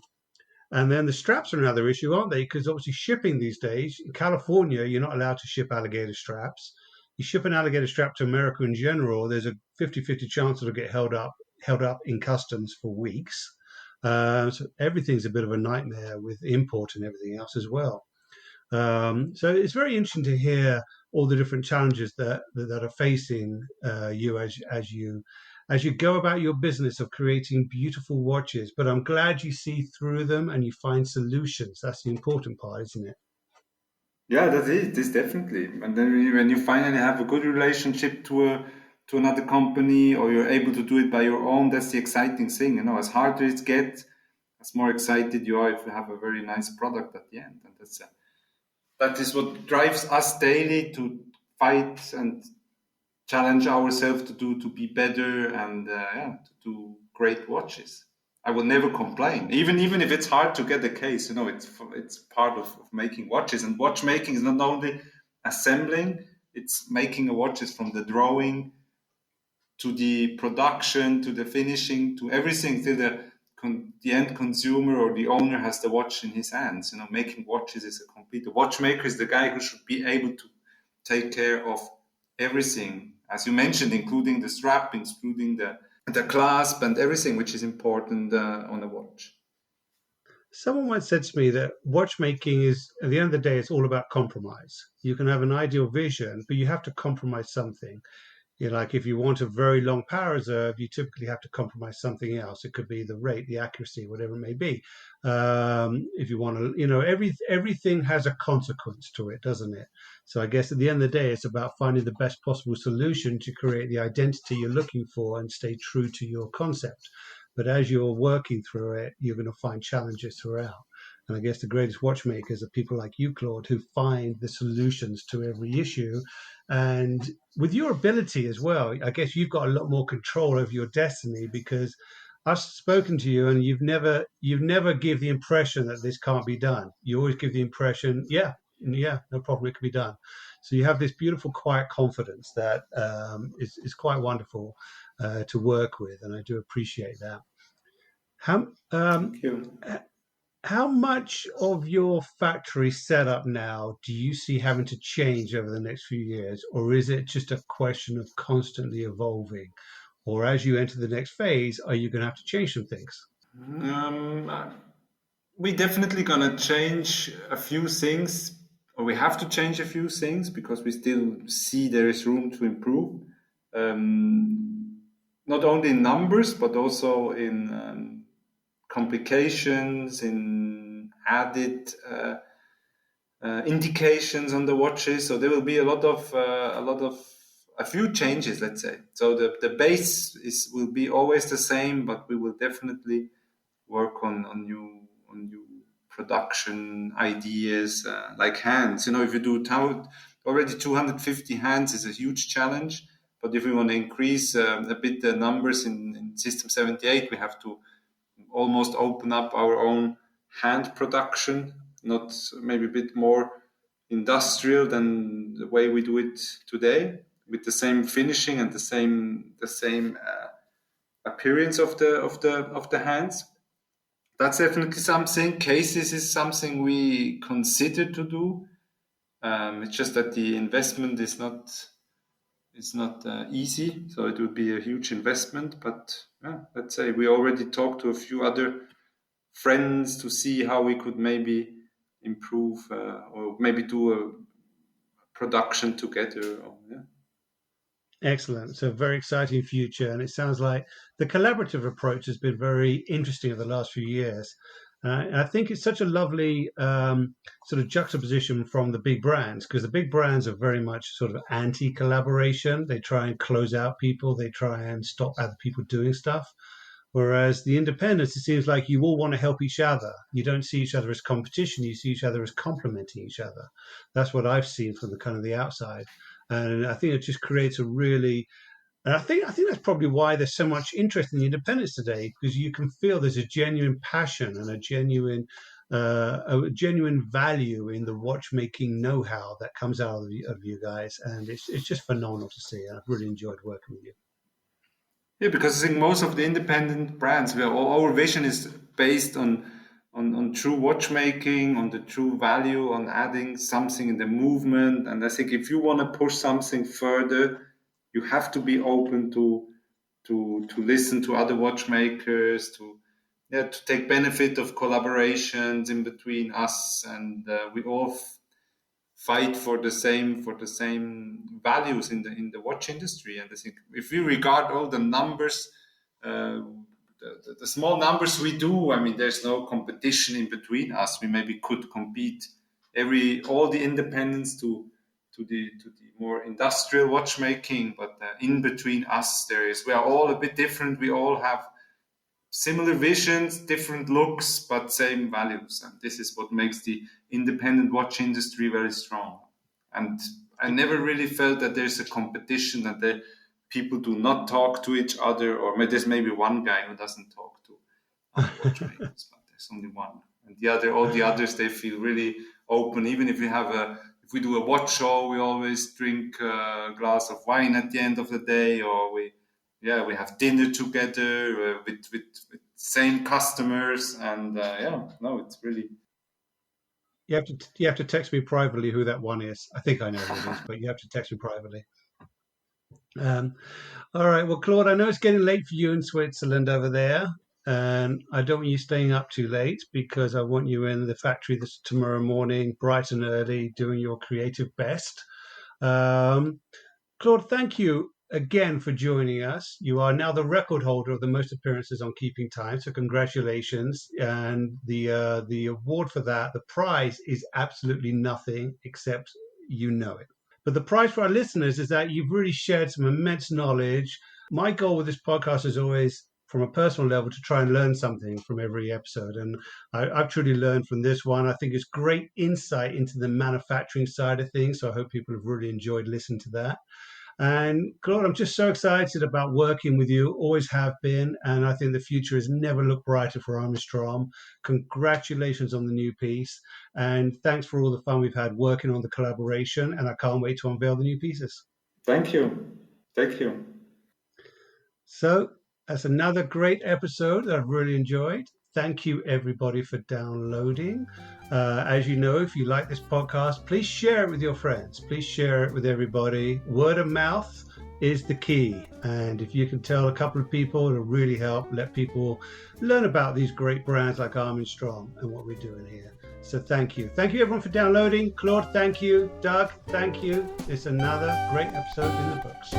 And then the straps are another issue, aren't they? Because obviously shipping these days, in California, you're not allowed to ship alligator straps. You ship an alligator strap to America in general, there's a 50-50 chance it'll get held up in customs for weeks. So everything's a bit of a nightmare with import and everything else as well. So it's very interesting to hear all the different challenges that are facing you as you go about your business of creating beautiful watches. But I'm glad you see through them and you find solutions. That's the important part, isn't it? Yeah, that's it. This definitely. And then when you finally have a good relationship to another company, or you're able to do it by your own, that's the exciting thing. As harder it gets, as more excited you are if you have a very nice product at the end. And that is what drives us daily to fight and challenge ourselves to be better and to do great watches. I will never complain, even if it's hard to get a case. It's part of making watches, and watchmaking is not only assembling; it's making a watches from the drawing to the production to the finishing to everything till the end consumer or the owner has the watch in his hands. Making watches is a complete. The watchmaker is the guy who should be able to take care of everything, as you mentioned, including the strap, including the clasp and everything which is important on a watch. Someone once said to me that watchmaking is, at the end of the day, it's all about compromise. You can have an ideal vision, but you have to compromise something. Like if you want a very long power reserve, you typically have to compromise something else. It could be the rate, the accuracy, whatever it may be. If you want to, everything has a consequence to it, doesn't it? So I guess at the end of the day, it's about finding the best possible solution to create the identity you're looking for and stay true to your concept. But as you're working through it, you're going to find challenges throughout. And I guess the greatest watchmakers are people like you, Claude, who find the solutions to every issue. And with your ability as well, I guess you've got a lot more control over your destiny, because I've spoken to you and you've never give the impression that this can't be done. You always give the impression, yeah, no problem, it can be done. So you have this beautiful, quiet confidence that is quite wonderful to work with, and I do appreciate that. Thank you. How much of your factory setup now do you see having to change over the next few years, or is it just a question of constantly evolving? Or as you enter the next phase, are you going to have to change some things? We definitely going to change a few things, or we have to change a few things because we still see there is room to improve. Not only in numbers, but also in complications, in added indications on the watches. So there will be a few changes, let's say. So the base will be always the same, but we will definitely work on new production ideas, like hands. If you do already 250 hands is a huge challenge. But if we want to increase a bit the numbers in System 78, we have to almost open up our own hand production, not maybe a bit more industrial than the way we do it today, with the same finishing and the same appearance of the hands. That's definitely something. Cases is something we consider to do. It's just that the investment is not easy, so it would be a huge investment. But let's say we already talked to a few other friends to see how we could maybe improve or maybe do a production together. Excellent. So very exciting future. And it sounds like the collaborative approach has been very interesting over the last few years. I think it's such a lovely sort of juxtaposition from the big brands, because the big brands are very much sort of anti-collaboration. They try and close out people. They try and stop other people doing stuff. Whereas the independents, it seems like you all want to help each other. You don't see each other as competition. You see each other as complementing each other. That's what I've seen from the kind of the outside. And I think it just creates a really, and I think that's probably why there's so much interest in the independents today, because you can feel there's a genuine passion and a genuine value in the watchmaking know-how that comes out of you guys, and it's just phenomenal to see. I've really enjoyed working with you. Yeah, because I think most of the independent brands, our vision is based on true watchmaking, on the true value, on adding something in the movement. And I think if you want to push something further, you have to be open to listen to other watchmakers, to take benefit of collaborations in between us, and we all fight for the same values in the watch industry. And I think if we regard all the numbers, the small numbers we do, I mean, there's no competition in between us. We maybe could compete all the independents to the more industrial watchmaking, but in between us we are all a bit different. We all have similar visions, different looks, but same values. And this is what makes the independent watch industry very strong. And I never really felt that there's a competition, that people do not talk to each other, or there's maybe one guy who doesn't talk to other watchmakers, but there's only one. And all the others, they feel really open. Even if we do a watch show, we always drink a glass of wine at the end of the day, or we have dinner together with same customers, and it's really. You have to text me privately who that one is. I think I know who it is, but you have to text me privately. All right. Well, Claude, I know it's getting late for you in Switzerland over there, and I don't want you staying up too late, because I want you in the factory tomorrow morning, bright and early, doing your creative best. Claude, thank you again for joining us. You are now the record holder of the most appearances on Keeping Time, so congratulations. And the award for that, the prize, is absolutely nothing except you know it. But the prize for our listeners is that you've really shared some immense knowledge. My goal with this podcast is always, from a personal level, to try and learn something from every episode. And I've truly learned from this one. I think it's great insight into the manufacturing side of things. So I hope people have really enjoyed listening to that. And Claude, I'm just so excited about working with you, always have been, and I think the future has never looked brighter for Armin Strom. Congratulations on the new piece, and thanks for all the fun we've had working on the collaboration, and I can't wait to unveil the new pieces. Thank you. Thank you. So that's another great episode that I've really enjoyed. Thank you, everybody, for downloading. As you know, if you like this podcast, please share it with your friends. Please share it with everybody. Word of mouth is the key. And if you can tell a couple of people, it'll really help let people learn about these great brands like Armin Strom and what we're doing here. So thank you. Thank you, everyone, for downloading. Claude, thank you. Doug, thank you. It's another great episode in the books.